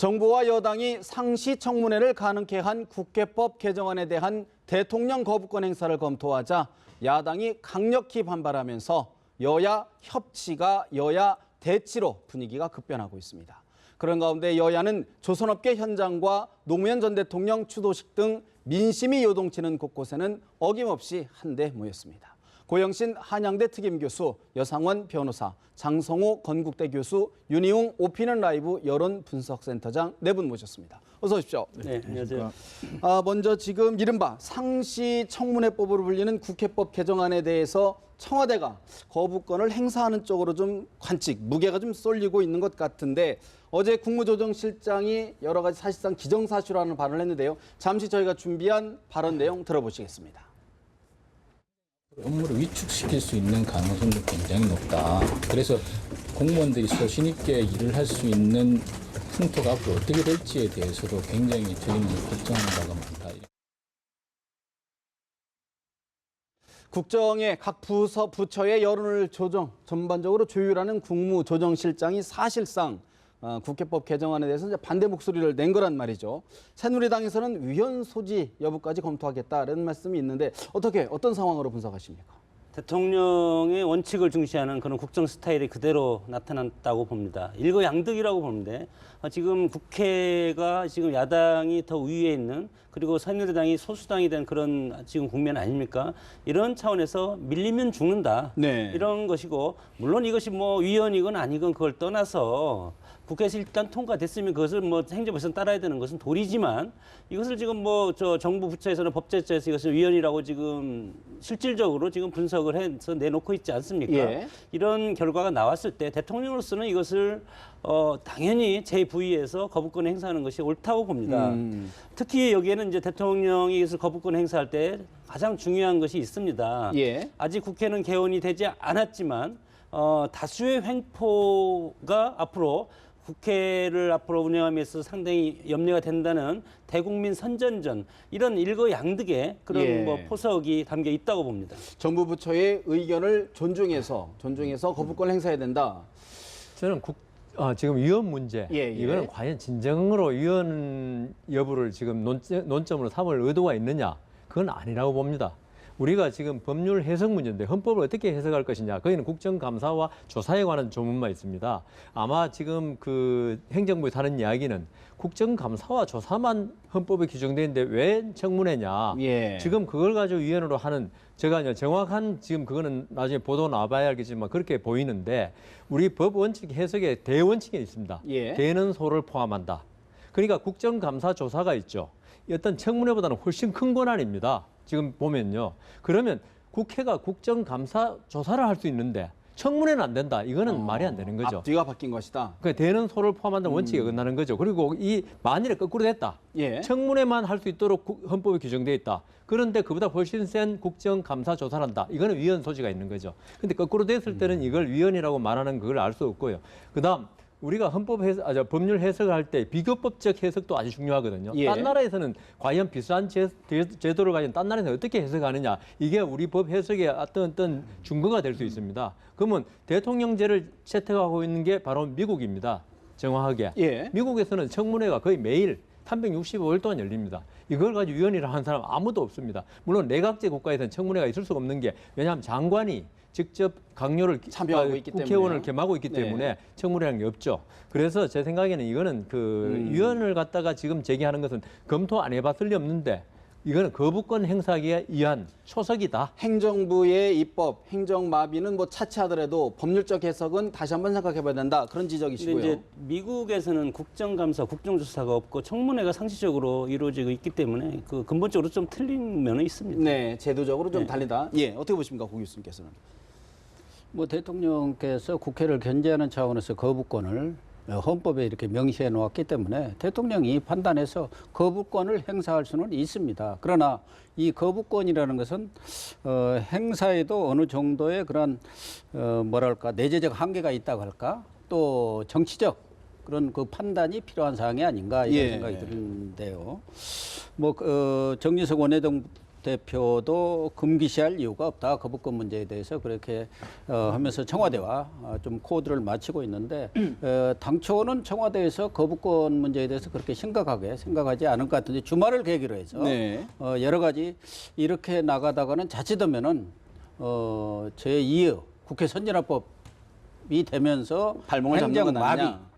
정부와 여당이 상시 청문회를 가능케 한 국회법 개정안에 대한 대통령 거부권 행사를 검토하자 야당이 강력히 반발하면서 여야 협치가 여야 대치로 분위기가 급변하고 있습니다. 그런 가운데 여야는 조선업계 현장과 노무현 전 대통령 추도식 등 민심이 요동치는 곳곳에는 어김없이 한데 모였습니다. 고영신 한양대 특임교수, 여상원 변호사, 장성호 건국대 교수, 윤희웅 오피는 라이브 여론분석센터장 네 분 모셨습니다. 어서 오십시오. 네, 안녕하세요. 먼저 지금 이른바 상시 청문회법으로 불리는 국회법 개정안에 대해서 청와대가 거부권을 행사하는 쪽으로 좀 관측, 무게가 좀 쏠리고 있는 것 같은데 어제 국무조정실장이 여러 가지 사실상 기정사실화하는 발언을 했는데요. 잠시 저희가 준비한 발언 내용 들어보시겠습니다. 업무를 위축시킬 수 있는 가능성도 굉장히 높다. 그래서 공무원들이 소신 있게 일을 할 수 있는 풍토가 앞으로 어떻게 될지에 대해서도 굉장히 저희는 걱정하는 바가 많다. 국정의 각 부처의 여론을 전반적으로 조율하는 국무조정실장이 사실상 국회법 개정안에 대해서 이제 반대 목소리를 낸 거란 말이죠. 새누리당에서는 위헌 소지 여부까지 검토하겠다는 말씀이 있는데 어떤 상황으로 분석하십니까? 대통령의 원칙을 중시하는 그런 국정 스타일이 그대로 나타났다고 봅니다. 일거양득이라고 보는데 지금 국회가 지금 야당이 더 우위에 있는 그리고 새누리당이 소수당이 된 그런 지금 국면 아닙니까? 이런 차원에서 밀리면 죽는다. 네. 이런 것이고 물론 이것이 뭐 위헌이건 아니건 그걸 떠나서 국회에서 일단 통과됐으면 그것을 뭐 행정부에서는 따라야 되는 것은 도리지만 이것을 지금 뭐 정부 부처에서는 법제처에서 이것을 위헌이라고 지금 실질적으로 지금 분석을 해서 내놓고 있지 않습니까? 예. 이런 결과가 나왔을 때 대통령으로서는 이것을 당연히 제 부위에서 거부권 행사하는 것이 옳다고 봅니다. 특히 여기에는 이제 대통령이 이것을 거부권 행사할 때 가장 중요한 것이 있습니다. 예. 아직 국회는 개원이 되지 않았지만 다수의 횡포가 앞으로 국회를 앞으로 운영하면서 상당히 염려가 된다는 대국민 선전전 이런 일거양득의 그런 예. 뭐 포석이 담겨 있다고 봅니다. 정부 부처의 의견을 존중해서 거부권 행사해야 된다. 저는 지금 위헌 문제, 예. 이거는 과연 진정으로 위헌 여부를 지금 논점으로 삼을 의도가 있느냐? 그건 아니라고 봅니다. 우리가 지금 법률 해석 문제인데 헌법을 어떻게 해석할 것이냐. 거기는 국정감사와 조사에 관한 조문만 있습니다. 아마 지금 그 행정부에서 하는 이야기는 국정감사와 조사만 헌법에 규정되어 있는데 왜 청문회냐. 예. 지금 그걸 가지고 위헌으로 하는 제가 정확한 지금 그거는 나중에 보도 나와봐야 알겠지만 그렇게 보이는데 우리 법 원칙 해석에 대원칙이 있습니다. 예. 대는 소를 포함한다. 그러니까 국정감사 조사가 있죠. 어떤 청문회보다는 훨씬 큰 권한입니다. 지금 보면요. 그러면 국회가 국정감사 조사를 할 수 있는데 청문회는 안 된다. 이거는 말이 안 되는 거죠. 앞뒤가 바뀐 것이다. 그러니까 대는 소를 포함한다는 원칙에 어긋나는 거죠. 그리고 이 만일에 거꾸로 됐다. 예. 청문회만 할 수 있도록 헌법에 규정되어 있다. 그런데 그보다 훨씬 센 국정감사 조사를 한다. 이거는 위헌 소지가 있는 거죠. 근데 거꾸로 됐을 때는 이걸 위헌이라고 말하는 그걸 알 수 없고요. 그다음 우리가 법률 해석을 할 때 비교법적 해석도 아주 중요하거든요. 예. 딴 나라에서는 과연 비슷한 제도를 가진 딴 나라에서 어떻게 해석하느냐. 이게 우리 법 해석의 어떤 준거가 될 수 있습니다. 그러면 대통령제를 채택하고 있는 게 바로 미국입니다. 정확하게. 예. 미국에서는 청문회가 거의 매일 365일 동안 열립니다. 이걸 가지고 위헌이라 하는 사람 아무도 없습니다. 물론 내각제 국가에서는 청문회가 있을 수가 없는 게 왜냐하면 장관이 직접 강요를 참여하고 있기 국회의원을 때문에요. 겸하고 있기 때문에 네. 청문회라는 게 없죠. 그래서 제 생각에는 이거는 위헌을 갖다가 지금 제기하는 것은 검토 안 해봤을 리 없는데 이거는 거부권 행사하기에 의한 초석이다. 행정부의 입법, 행정마비는 뭐 차치하더라도 법률적 해석은 다시 한번 생각해봐야 된다. 그런 지적이시고요. 근데 이제 미국에서는 국정감사, 국정조사가 없고 청문회가 상시적으로 이루어지고 있기 때문에 그 근본적으로 좀 틀린 면은 있습니다. 네, 제도적으로 좀 네. 달리다. 예, 어떻게 보십니까, 고 교수님께서는? 뭐 대통령께서 국회를 견제하는 차원에서 거부권을 헌법에 이렇게 명시해 놓았기 때문에 대통령이 판단해서 거부권을 행사할 수는 있습니다. 그러나 이 거부권이라는 것은 행사에도 어느 정도의 그런 뭐랄까 내재적 한계가 있다고 할까 또 정치적 그런 그 판단이 필요한 사항이 아닌가 이런 예. 생각이 드는데요. 뭐 정진석 원내대표 대표도 금기시할 이유가 없다. 거부권 문제에 대해서 그렇게 하면서 청와대와 좀 코드를 맞추고 있는데 당초는 청와대에서 거부권 문제에 대해서 그렇게 심각하게 생각하지 않을 것 같은데 주말을 계기로 해서 네. 여러 가지 이렇게 나가다가는 자칫하면은 제2의 국회 선진화법이 되면서 발목을 잡는 행정 건 마비 아니냐.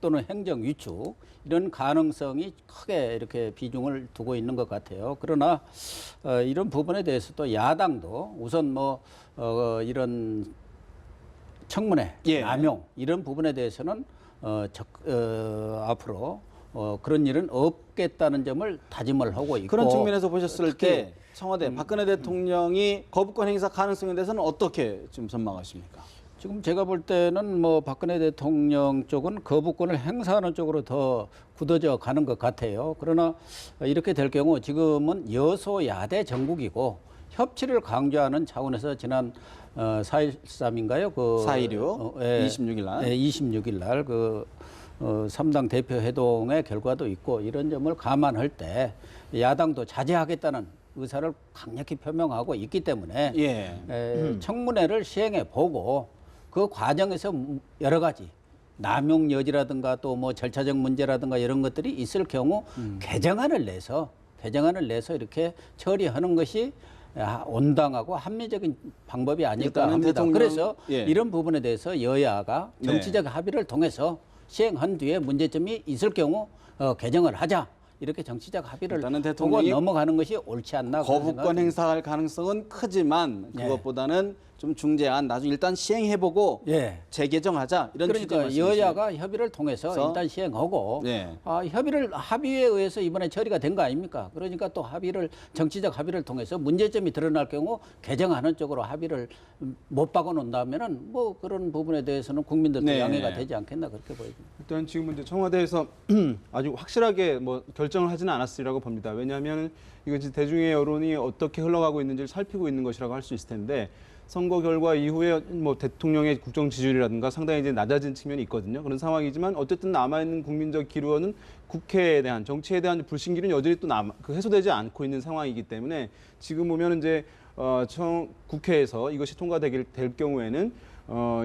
또는 행정 위축 이런 가능성이 크게 이렇게 비중을 두고 있는 것 같아요. 그러나 이런 부분에 대해서도 야당도 우선 뭐 이런 청문회 예. 남용 이런 부분에 대해서는 앞으로 그런 일은 없겠다는 점을 다짐을 하고 있고 그런 측면에서 보셨을 특히 때 청와대 박근혜 대통령이 거부권 행사 가능성에 대해서는 어떻게 좀 전망하십니까? 지금 제가 볼 때는 뭐 박근혜 대통령 쪽은 거부권을 행사하는 쪽으로 더 굳어져 가는 것 같아요. 그러나 이렇게 될 경우 지금은 여소야대 정국이고 협치를 강조하는 차원에서 지난 4.13인가요? 그 4.16, 26일 날. 26일 날 그 3당 대표 회동의 결과도 있고 이런 점을 감안할 때 야당도 자제하겠다는 의사를 강력히 표명하고 있기 때문에 예. 청문회를 시행해 보고 그 과정에서 여러 가지 남용 여지라든가 또 뭐 절차적 문제라든가 이런 것들이 있을 경우 개정안을 내서 이렇게 처리하는 것이 온당하고 합리적인 방법이 아닐까 일단은 합니다. 대통령- 그래서 예. 이런 부분에 대해서 여야가 정치적 합의를 통해서 시행한 뒤에 문제점이 있을 경우 개정을 하자. 이렇게 정치적 합의를 일단은 보고 대통령이 넘어가는 것이 옳지 않나 그런 거부권 생각이 행사할 가능성은 크지만 예. 그것보다는 좀 중재안 나중에 일단 시행해보고 예. 재개정하자 이런 취지의 그러니까 말씀이시네요. 여야가 협의를 통해서 그래서- 일단 시행하고 네. 합의에 의해서 이번에 처리가 된 거 아닙니까? 그러니까 또 정치적 합의를 통해서 문제점이 드러날 경우 개정하는 쪽으로 합의를 못 박아놓는다면은 뭐 그런 부분에 대해서는 국민들도 네. 양해가 되지 않겠나 그렇게 보입니다. 일단 지금 이제 청와대에서 아주 확실하게 뭐 결정을 하지는 않았으리라고 봅니다. 왜냐하면 이거 이제 대중의 여론이 어떻게 흘러가고 있는지를 살피고 있는 것이라고 할 수 있을 텐데 선거 결과 이후에 뭐 대통령의 국정 지지율이라든가 상당히 이제 낮아진 측면이 있거든요. 그런 상황이지만 어쨌든 남아있는 국민적 기류어는 국회에 대한 정치에 대한 불신기는 여전히 또 해소되지 않고 있는 상황이기 때문에 지금 보면 이제 국회에서 이것이 통과될 경우에는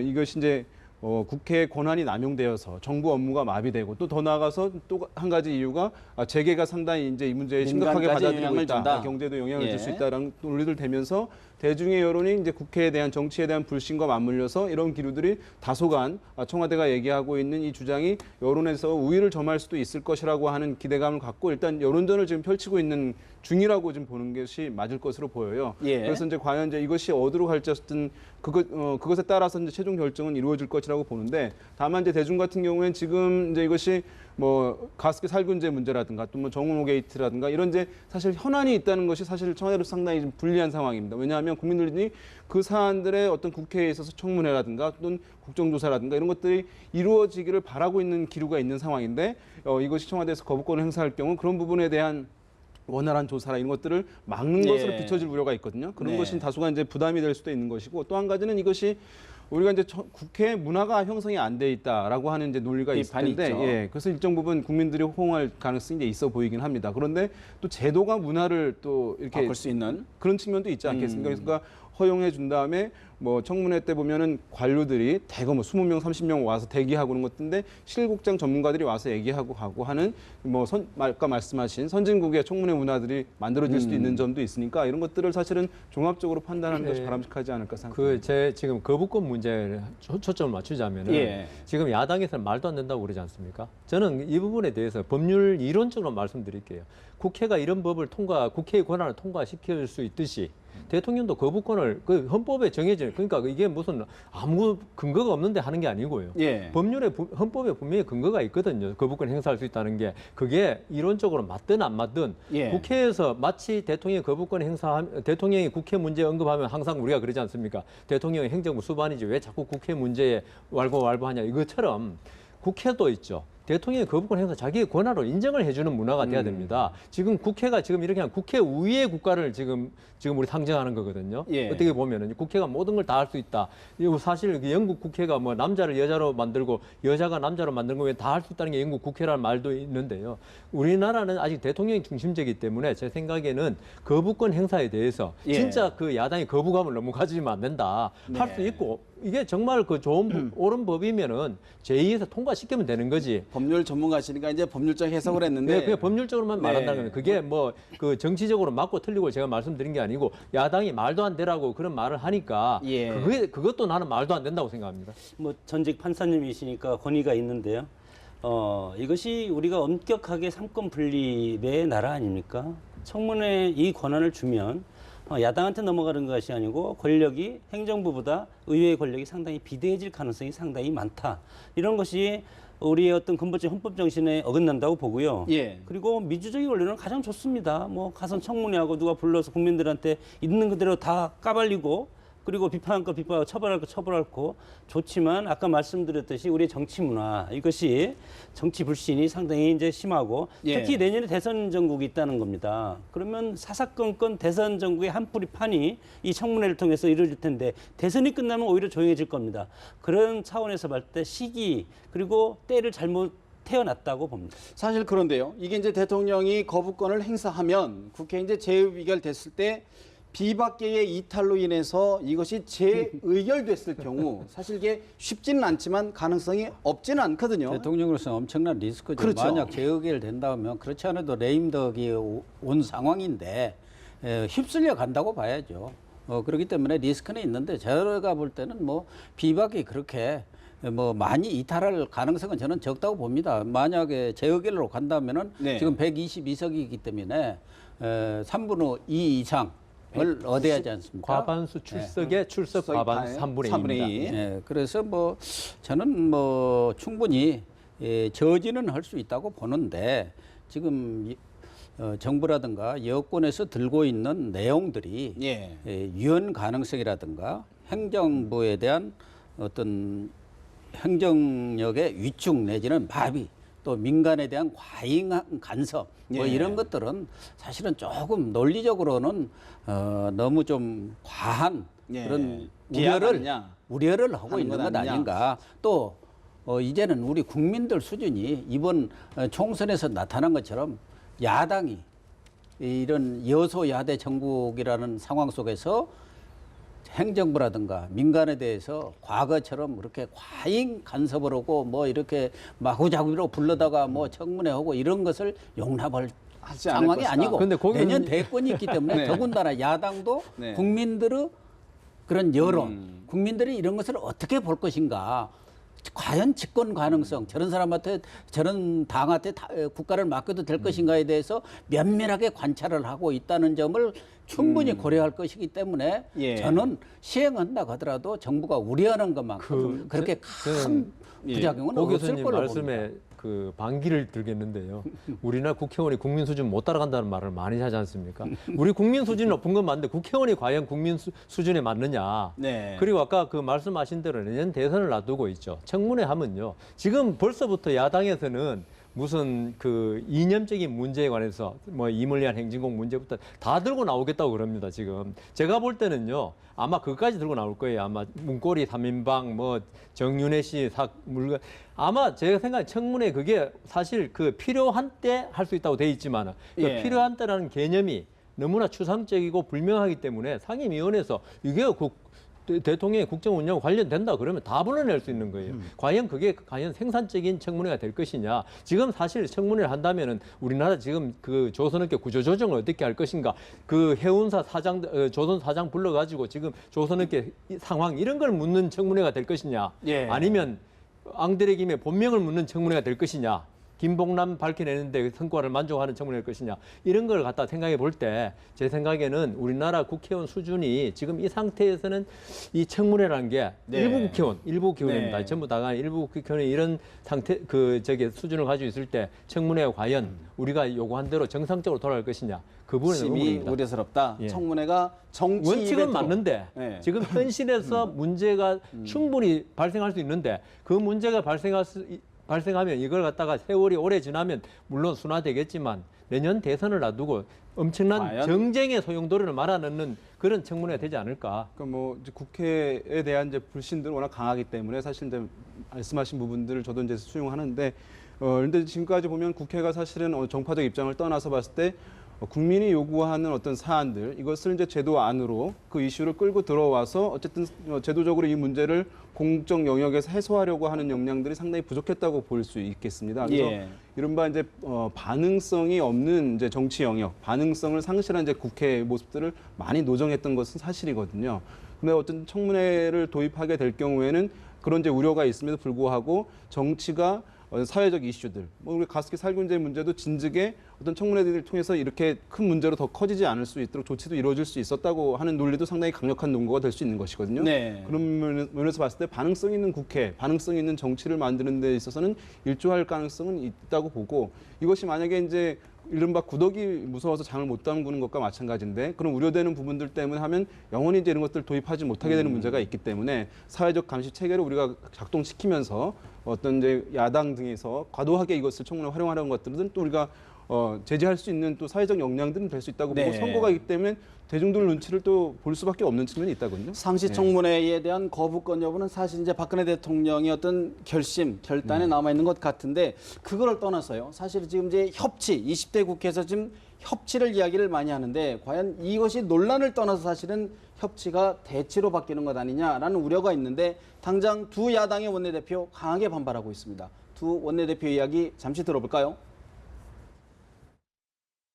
이것이 이제 국회의 권한이 남용되어서 정부 업무가 마비되고 또 더 나아가서 또 한 가지 이유가 재계가 상당히 이제 이 문제에 심각하게 민간까지 받아들이고 영향을 있다. 준다. 경제도 영향을 예. 줄 수 있다라는 논리들 되면서 대중의 여론이 이제 국회에 대한 정치에 대한 불신과 맞물려서 이런 기류들이 다소간 청와대가 얘기하고 있는 이 주장이 여론에서 우위를 점할 수도 있을 것이라고 하는 기대감을 갖고 일단 여론전을 지금 펼치고 있는 중이라고 지금 보는 것이 맞을 것으로 보여요. 예. 그래서 이제 과연 이제 이것이 어디로 갈지 어쨌든 그것에 따라서 이제 최종 결정은 이루어질 것이라고 보는데 다만 이제 대중 같은 경우에는 지금 이제 이것이 뭐 가습기 살균제 문제라든가 또 뭐 정우모 게이트라든가 이런 이제 사실 현안이 있다는 것이 사실 청와대로서 상당히 좀 불리한 상황입니다. 왜냐하면 국민들이 그 사안들의 어떤 국회에 있어서 청문회라든가 또는 국정조사라든가 이런 것들이 이루어지기를 바라고 있는 기류가 있는 상황인데 이것이 청와대에서 거부권을 행사할 경우 그런 부분에 대한 원활한 조사나 이런 것들을 막는 예. 것으로 비춰질 우려가 있거든요. 그런 네. 것이 다소간 이제 부담이 될 수도 있는 것이고 또 한 가지는 이것이 우리가 이제 국회 문화가 형성이 안 돼 있다라고 하는 이제 논리가 있을 비판이 텐데, 있죠. 예, 그래서 일정 부분 국민들이 호응할 가능성이 이제 있어 보이긴 합니다. 그런데 또 제도가 문화를 또 이렇게 바꿀 수 있는 그런 측면도 있지 않겠습니까? 그러니까 허용해 준 다음에 뭐 청문회 때 보면은 관료들이 대거 뭐 20명, 30명 와서 대기하고 그런 것인데 실국장 전문가들이 와서 얘기하고 가고 하는 뭐 아까 말씀하신 선진국의 청문회 문화들이 만들어질 수도 있는 점도 있으니까 이런 것들을 사실은 종합적으로 판단하는 것이 바람직하지 않을까 생각합니다. 제 지금 거부권 문제에 초점을 맞추자면은 예. 지금 야당에서는 말도 안 된다고 그러지 않습니까? 저는 이 부분에 대해서 법률 이론적으로 말씀드릴게요. 국회가 이런 법을 국회의 권한을 통과시킬 수 있듯이 대통령도 거부권을 그 헌법에 정해져 그러니까 이게 무슨 아무 근거가 없는데 하는 게 아니고요. 예. 헌법에 분명히 근거가 있거든요. 거부권 행사할 수 있다는 게 그게 이론적으로 맞든 안 맞든 예. 국회에서 마치 대통령이 대통령이 국회 문제 언급하면 항상 우리가 그러지 않습니까? 대통령이 행정부 수반이지 왜 자꾸 국회 문제에 왈가왈부하냐 이것처럼 국회도 있죠. 대통령의 거부권 행사 자기의 권한으로 인정을 해주는 문화가 돼야 됩니다. 지금 국회가 지금 이렇게 한 국회 우위의 국가를 지금 우리 상징하는 거거든요. 예. 어떻게 보면은 국회가 모든 걸 다 할 수 있다. 이거 사실 영국 국회가 뭐 남자를 여자로 만들고 여자가 남자로 만든 거에 다 할 수 있다는 게 영국 국회라는 말도 있는데요. 우리나라는 아직 대통령이 중심제이기 때문에 제 생각에는 거부권 행사에 대해서 예. 진짜 그 야당이 거부감을 너무 가지면 안 된다. 할 수 있고 이게 정말 그 좋은 옳은 법이면은 제2에서 통과시키면 되는 거지. 법률 전문가시니까 이제 법률적 해석을 했는데 네, 그냥 법률적으로만 네. 말한다는 거예요. 그게 뭐 그 정치적으로 맞고 틀리고 제가 말씀드린 게 아니고 야당이 말도 안 되라고 그런 말을 하니까 예. 그것도 나는 말도 안 된다고 생각합니다. 뭐 전직 판사님이시니까 권위가 있는데요. 이것이 우리가 엄격하게 삼권 분립의 나라 아닙니까? 청문회 이 권한을 주면 야당한테 넘어가는 것이 아니고 권력이 행정부보다 의회의 권력이 상당히 비대해질 가능성이 상당히 많다. 이런 것이 우리의 어떤 근본적 헌법 정신에 어긋난다고 보고요. 예. 그리고 민주주의 원리는 가장 좋습니다. 뭐 가선 청문회하고 누가 불러서 국민들한테 있는 그대로 다 까발리고 그리고 비판할 거 비판하고 처벌할 거 처벌하고 좋지만 아까 말씀드렸듯이 우리의 정치 문화 이것이 정치 불신이 상당히 이제 심하고 예. 특히 내년에 대선 전국이 있다는 겁니다. 그러면 사사건건 대선 전국의 한뿌리 판이 이 청문회를 통해서 이루어질 텐데 대선이 끝나면 오히려 조용해질 겁니다. 그런 차원에서 볼 때 시기 그리고 때를 잘못 태어났다고 봅니다. 사실 그런데요. 이게 이제 대통령이 거부권을 행사하면 국회 이제 재의결됐을 때 비박계의 이탈로 인해서 이것이 재의결됐을 경우 사실 이게 쉽지는 않지만 가능성이 없지는 않거든요. 대통령으로서 엄청난 리스크죠. 그렇죠. 만약 재의결 된다면 그렇지 않아도 레임덕이 온 상황인데 휩쓸려 간다고 봐야죠. 그렇기 때문에 리스크는 있는데 제가 볼 때는 뭐 비박이 그렇게 뭐 많이 이탈할 가능성은 저는 적다고 봅니다. 만약에 재의결로 간다면은 네. 지금 122석이기 때문에 3분의 2 이상 을 얻어야 하지 않습니까? 과반수 출석에 출석 출석이 과반수 3분의 3분의 2입니다. 2. 예, 그래서 뭐 저는 뭐 충분히 저지는 할 수 있다고 보는데 지금 정부라든가 여권에서 들고 있는 내용들이 예. 유연 가능성이라든가 행정부에 대한 어떤 행정력의 위축 내지는 마비 또 민간에 대한 과잉 간섭 뭐 예. 이런 것들은 사실은 조금 논리적으로는 너무 좀 과한 예. 그런 비하하느냐 우려를 하고 하는 있는 것 것 아니냐. 아닌가. 또 이제는 우리 국민들 수준이 이번 총선에서 나타난 것처럼 야당이 이런 여소야대 정국이라는 상황 속에서 행정부라든가 민간에 대해서 과거처럼 그렇게 과잉 간섭을 하고 뭐 이렇게 마구잡이로 불러다가 뭐 청문회하고 이런 것을 용납할 하지 않을 상황이 것이다. 아니고 근데 거기는- 내년 대권이 있기 때문에 네. 더군다나 야당도 네. 국민들의 그런 여론, 국민들이 이런 것을 어떻게 볼 것인가. 과연 집권 가능성, 저런 사람한테, 저런 당한테 국가를 맡겨도 될 것인가에 대해서 면밀하게 관찰을 하고 있다는 점을 충분히 고려할 것이기 때문에 예. 저는 시행한다 하더라도 정부가 우려하는 것만큼 그렇게 큰 예. 부작용은 오 없을 교수님 걸로 말씀에 봅니다. 그 반기를 들겠는데요. 우리나라 국회의원이 국민 수준 못 따라간다는 말을 많이 하지 않습니까? 우리 국민 수준이 높은 건 맞는데 국회의원이 과연 국민 수준에 맞느냐? 네. 그리고 아까 그 말씀하신 대로 내년 대선을 놔두고 있죠. 청문회 하면요. 지금 벌써부터 야당에서는 무슨 그 이념적인 문제에 관해서 뭐 이물리한 행진곡 문제부터 다 들고 나오겠다고 그럽니다, 지금. 제가 볼 때는요. 아마 그것까지 들고 나올 거예요. 아마 문고리 3인방 뭐 정윤회 씨 물건 아마 제가 생각에 청문회 그게 사실 그 필요한 때 할 수 있다고 돼 있지만 그 예. 필요한 때라는 개념이 너무나 추상적이고 불명하기 때문에 상임위원회에서 이게 대통령의 국정 운영 관련된다 그러면 다 불러낼 수 있는 거예요. 과연 그게 과연 생산적인 청문회가 될 것이냐. 지금 사실 청문회를 한다면은 우리나라 지금 그 조선업계 구조조정을 어떻게 할 것인가. 그 해운사 사장, 조선 사장 불러가지고 지금 조선업계 상황 이런 걸 묻는 청문회가 될 것이냐. 예. 아니면 앙드레 김의 본명을 묻는 청문회가 될 것이냐. 김봉남 밝혀내는데 성과를 만족하는 청문회일 것이냐 이런 걸 갖다 생각해 볼 때 제 생각에는 우리나라 국회의원 수준이 지금 이 상태에서는 이 청문회라는 게 네. 일부 국회의원입니다. 네. 전부 다가 일부 국회의원이 이런 상태 수준을 가지고 있을 때 청문회가 과연 우리가 요구한 대로 정상적으로 돌아갈 것이냐 그 부분은 심히 의문입니다. 우려스럽다. 예. 청문회가 정치 원칙은 이벤트로. 맞는데 네. 지금 현실에서 문제가 충분히 발생할 수 있는데 그 문제가 발생하면 이걸 갖다가 세월이 오래 지나면 물론 순화되겠지만 내년 대선을 놔두고 엄청난 과연? 정쟁의 소용돌이를 말아넣는 그런 청문회가 되지 않을까. 그러니까 뭐 이제 국회에 대한 이제 불신들은 워낙 강하기 때문에 사실 이제 말씀하신 부분들을 저도 이제 수용하는데 그런데 지금까지 보면 국회가 사실은 정파적 입장을 떠나서 봤을 때 국민이 요구하는 어떤 사안들 이것을 이제 제도 안으로 그 이슈를 끌고 들어와서 어쨌든 제도적으로 이 문제를 공적 영역에서 해소하려고 하는 역량들이 상당히 부족했다고 볼 수 있겠습니다. 그래서 예. 이른바 이제 반응성이 없는 이제 정치 영역, 반응성을 상실한 이제 국회의 모습들을 많이 노정했던 것은 사실이거든요. 근데 어떤 청문회를 도입하게 될 경우에는 그런 이제 우려가 있음에도 불구하고 정치가 사회적 이슈들, 뭐 우리 가습기 살균제 문제도 진즉에 어떤 청문회들을 통해서 이렇게 큰 문제로 더 커지지 않을 수 있도록 조치도 이루어질 수 있었다고 하는 논리도 상당히 강력한 논거가 될 수 있는 것이거든요. 네. 그런 면에서 봤을 때 반응성 있는 국회, 반응성 있는 정치를 만드는 데 있어서는 일조할 가능성은 있다고 보고 이것이 만약에 이제 이른바 구더기 무서워서 장을 못 담그는 것과 마찬가지인데 그런 우려되는 부분들 때문에 하면 영원히 이제 이런 것들 도입하지 못하게 되는 문제가 있기 때문에 사회적 감시 체계를 우리가 작동시키면서 어떤 이제 야당 등에서 과도하게 이것을 청문회 활용하려는 것들은 또 우리가 제재할 수 있는 또 사회적 역량들은 될 수 있다고 보고 네. 선거가 있기 때문에 대중들 눈치를 또 볼 수밖에 없는 측면이 있다거든요. 상시청문회에 대한 거부권 여부는 사실 이제 박근혜 대통령의 어떤 결단에 남아 있는 것 같은데 그걸 떠나서요. 사실 지금 이제 협치 20대 국회에서 지금 협치를 이야기를 많이 하는데 과연 이것이 논란을 떠나서 사실은 협치가 대치로 바뀌는 것 아니냐라는 우려가 있는데 당장 두 야당의 원내대표 강하게 반발하고 있습니다. 두 원내대표 이야기 잠시 들어볼까요?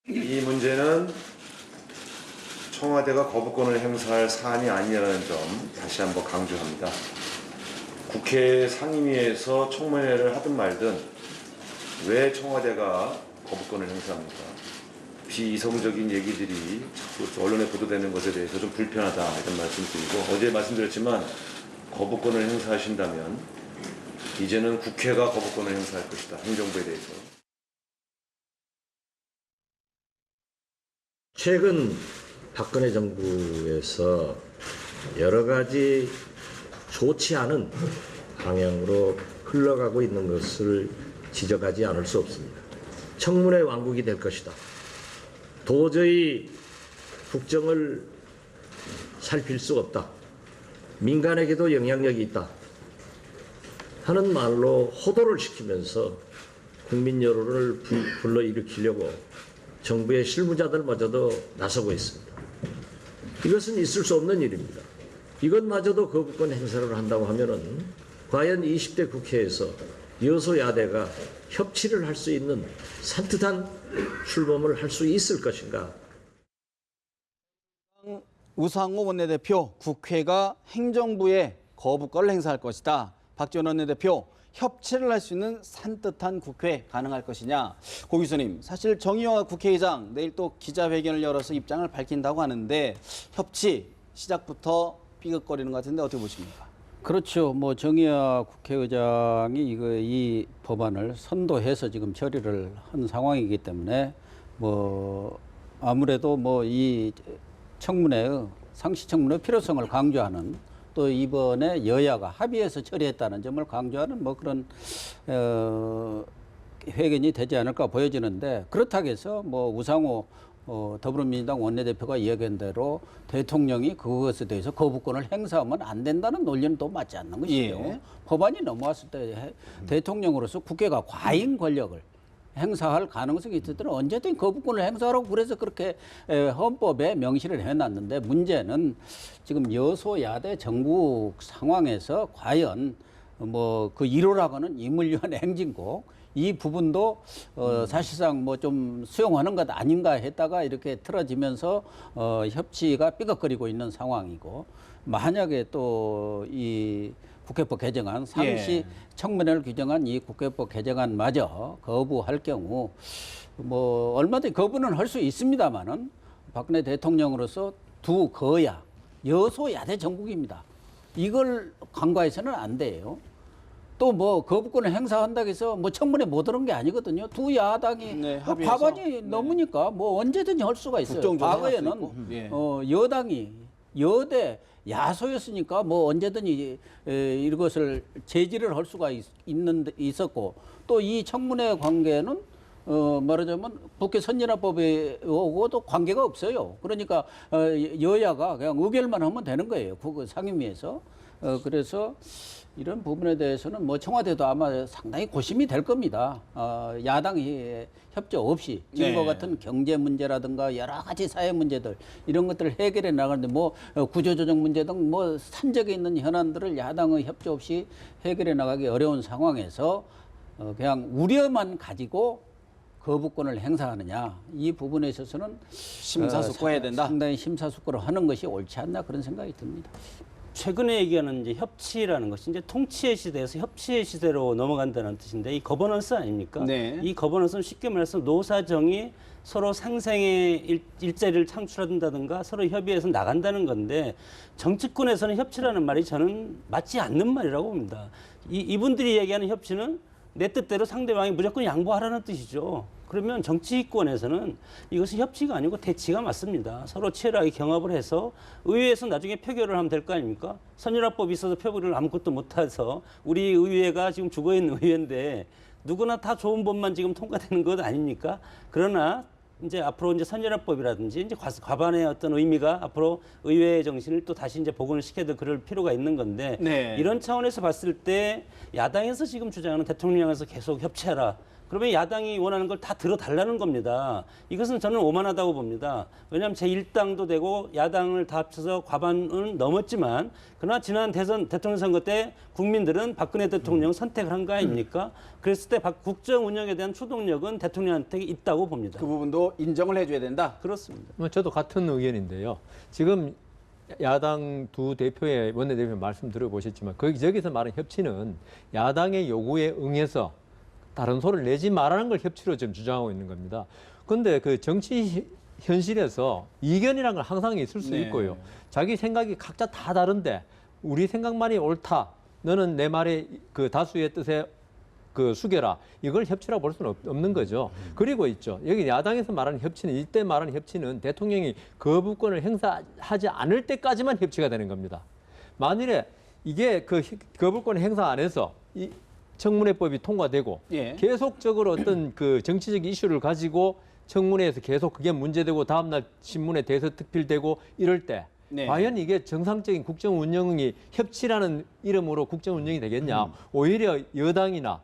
이 문제는 청와대가 거부권을 행사할 사안이 아니라는 점 다시 한번 강조합니다. 국회 상임위에서 청문회를 하든 말든 왜 청와대가 거부권을 행사합니까? 비이성적인 얘기들이 자꾸 언론에 보도되는 것에 대해서 좀 불편하다 이런 말씀드리고 어제 말씀드렸지만 거부권을 행사하신다면 이제는 국회가 거부권을 행사할 것이다. 행정부에 대해서. 최근 박근혜 정부에서 여러 가지 좋지 않은 방향으로 흘러가고 있는 것을 지적하지 않을 수 없습니다. 청문회 왕국이 될 것이다. 도저히 국정을 살필 수 없다. 민간에게도 영향력이 있다. 하는 말로 호도를 시키면서 국민 여론을 불러일으키려고 정부의 실무자들마저도 나서고 있습니다. 이것은 있을 수 없는 일입니다. 이것마저도 거부권 행사를 한다고 하면은 과연 20대 국회에서 여소야대가 협치를 할 수 있는 산뜻한 출범을 할 수 있을 것인가? 우상호 원내대표 국회가 행정부에 거부권을 행사할 것이다. 박지원 원내대표 협치를 할 수 있는 산뜻한 국회 가능할 것이냐. 고 교수님, 사실 정의화 국회의장 내일 또 기자회견을 열어서 입장을 밝힌다고 하는데 협치 시작부터 삐걱거리는 것 같은데 어떻게 보십니까? 그렇죠. 뭐 정의화 국회의장이 이 법안을 선도해서 지금 처리를 한 상황이기 때문에 뭐 아무래도 뭐 이 청문회의 상시 청문회 필요성을 강조하는 또 이번에 여야가 합의해서 처리했다는 점을 강조하는 뭐 그런 회견이 되지 않을까 보여지는데 그렇다고 해서 뭐 우상호 더불어민주당 원내대표가 이야기한 대로 대통령이 그것에 대해서 거부권을 행사하면 안 된다는 논리는 또 맞지 않는 것이죠. 예. 법안이 넘어왔을 때 대통령으로서 국회가 과잉 권력을 행사할 가능성이 있을 때는 언제든 거부권을 행사하라고 그래서 그렇게 헌법에 명시를 해놨는데 문제는 지금 여소야대 정국 상황에서 과연 뭐 그 1호라고는 인물위원 행진곡 이 부분도 사실상 뭐 좀 수용하는 것 아닌가 했다가 이렇게 틀어지면서 협치가 삐걱거리고 있는 상황이고 만약에 또 이 국회법 개정안 상시 청문회를 규정한 이 국회법 개정안마저 거부할 경우 뭐 얼마든지 거부는 할 수 있습니다만은 박근혜 대통령으로서 두 거야 여소야대 정국입니다. 이걸 간과해서는 안 돼요. 또 뭐 거부권을 행사한다고 해서 뭐 청문회 못 오는 게 아니거든요. 두 야당이 네, 합의해서. 과반이 넘으니까 뭐 언제든지 할 수가 있어요. 국정조사 할수 과거에는 있고. 예. 여당이 여대 야소였으니까 뭐 언제든지 이것을 제지를 할 수가 있었고 또 이 청문회 관계는 말하자면 국회 선진화법하고도 관계가 없어요. 그러니까 여야가 그냥 의결만 하면 되는 거예요. 그 상임위에서. 그래서 이런 부분에 대해서는 뭐 청와대도 아마 상당히 고심이 될 겁니다. 야당이 협조 없이 지금과 네. 같은 경제 문제라든가 여러 가지 사회 문제들 이런 것들을 해결해 나가는데 뭐 구조조정 문제 등 뭐 산적에 있는 현안들을 야당의 협조 없이 해결해 나가기 어려운 상황에서 그냥 우려만 가지고 거부권을 행사하느냐 이 부분에 있어서는 심사숙고해야 된다. 상당히 심사숙고를 하는 것이 옳지 않나 그런 생각이 듭니다. 최근에 얘기하는 이제 협치라는 것이 이제 통치의 시대에서 협치의 시대로 넘어간다는 뜻인데 이 거버넌스 아닙니까? 네. 이 거버넌스는 쉽게 말해서 노사정이 서로 상생의 일자리를 창출한다든가 서로 협의해서 나간다는 건데 정치권에서는 협치라는 말이 저는 맞지 않는 말이라고 봅니다. 이분들이 얘기하는 협치는 내 뜻대로 상대방이 무조건 양보하라는 뜻이죠. 그러면 정치권에서는 이것은 협치가 아니고 대치가 맞습니다. 서로 치열하게 경합을 해서 의회에서 나중에 표결을 하면 될 거 아닙니까? 선진화법이 있어서 표결을 아무것도 못해서 우리 의회가 지금 죽어있는 의회인데 누구나 다 좋은 법만 지금 통과되는 것 아닙니까? 그러나 이제 앞으로 이제 선진화법이라든지 이제 과반의 어떤 의미가 앞으로 의회의 정신을 또 다시 이제 복원을 시켜도 그럴 필요가 있는 건데 네. 이런 차원에서 봤을 때 야당에서 지금 주장하는 대통령에서 계속 협치하라. 그러면 야당이 원하는 걸 다 들어달라는 겁니다. 이것은 저는 오만하다고 봅니다. 왜냐하면 제1당도 되고 야당을 다 합쳐서 과반은 넘었지만 그러나 지난 대통령 선거 때 국민들은 박근혜 대통령 선택을 한 거 아닙니까? 그랬을 때 국정 운영에 대한 추동력은 대통령한테 있다고 봅니다. 그 부분도 인정을 해줘야 된다. 그렇습니다. 저도 같은 의견인데요. 지금 야당 두 대표의 원내대표 말씀 들어보셨지만 여기서 말하는 협치는 야당의 요구에 응해서 다른 소리를 내지 말라는 걸 협치로 지금 주장하고 있는 겁니다. 그런데 그 정치 현실에서 이견이라는 건 항상 있을 수 네. 있고요. 자기 생각이 각자 다 다른데 우리 생각만이 옳다. 너는 내 말에 그 다수의 뜻에 그 숙여라. 이걸 협치라고 볼 수는 없는 거죠. 그리고 있죠. 여기 야당에서 말하는 협치는 이때 말하는 협치는 대통령이 거부권을 행사하지 않을 때까지만 협치가 되는 겁니다. 만일에 이게 그 거부권 행사 안에서 이 청문회법이 통과되고 예. 계속적으로 어떤 그 정치적 이슈를 가지고 청문회에서 계속 그게 문제되고 다음날 신문에 대서특필되고 이럴 때 네. 과연 이게 정상적인 국정 운영이 협치라는 이름으로 국정 운영이 되겠냐? 오히려 여당이나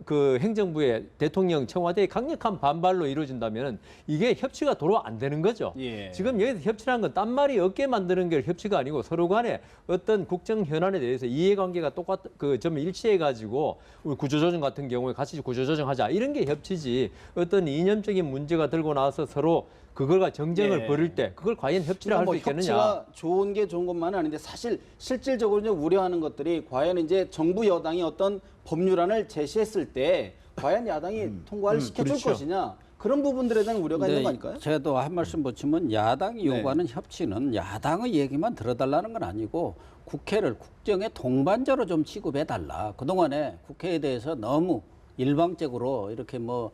그 행정부의 대통령 청와대의 강력한 반발로 이루어진다면 이게 협치가 도로 안 되는 거죠. 예. 지금 여기서 협치라는 건 딴말이 없게 만드는 게 협치가 아니고 서로 간에 어떤 국정 현안에 대해서 이해관계가 좀 일치해 가지고 우리 구조조정 같은 경우에 같이 구조조정하자 이런 게 협치지 어떤 이념적인 문제가 들고 나와서 서로 그걸과 정쟁을 예. 벌일 때 그걸 과연 협치라 할 수 있겠느냐? 협치가 좋은 게 좋은 것만은 아닌데 사실 실질적으로 이제 우려하는 것들이 과연 이제 정부 여당이 어떤 법률안을 제시했을 때 과연 야당이 통과를 시켜줄 그렇죠. 것이냐 그런 부분들에 대한 우려가 있는 거 네, 아닐까요? 제가 또 한 말씀 붙이면 야당이 네. 요구하는 협치는 야당의 얘기만 들어달라는 건 아니고 국회를 국정의 동반자로 좀 취급해달라. 그동안에 국회에 대해서 너무 일방적으로 이렇게 뭐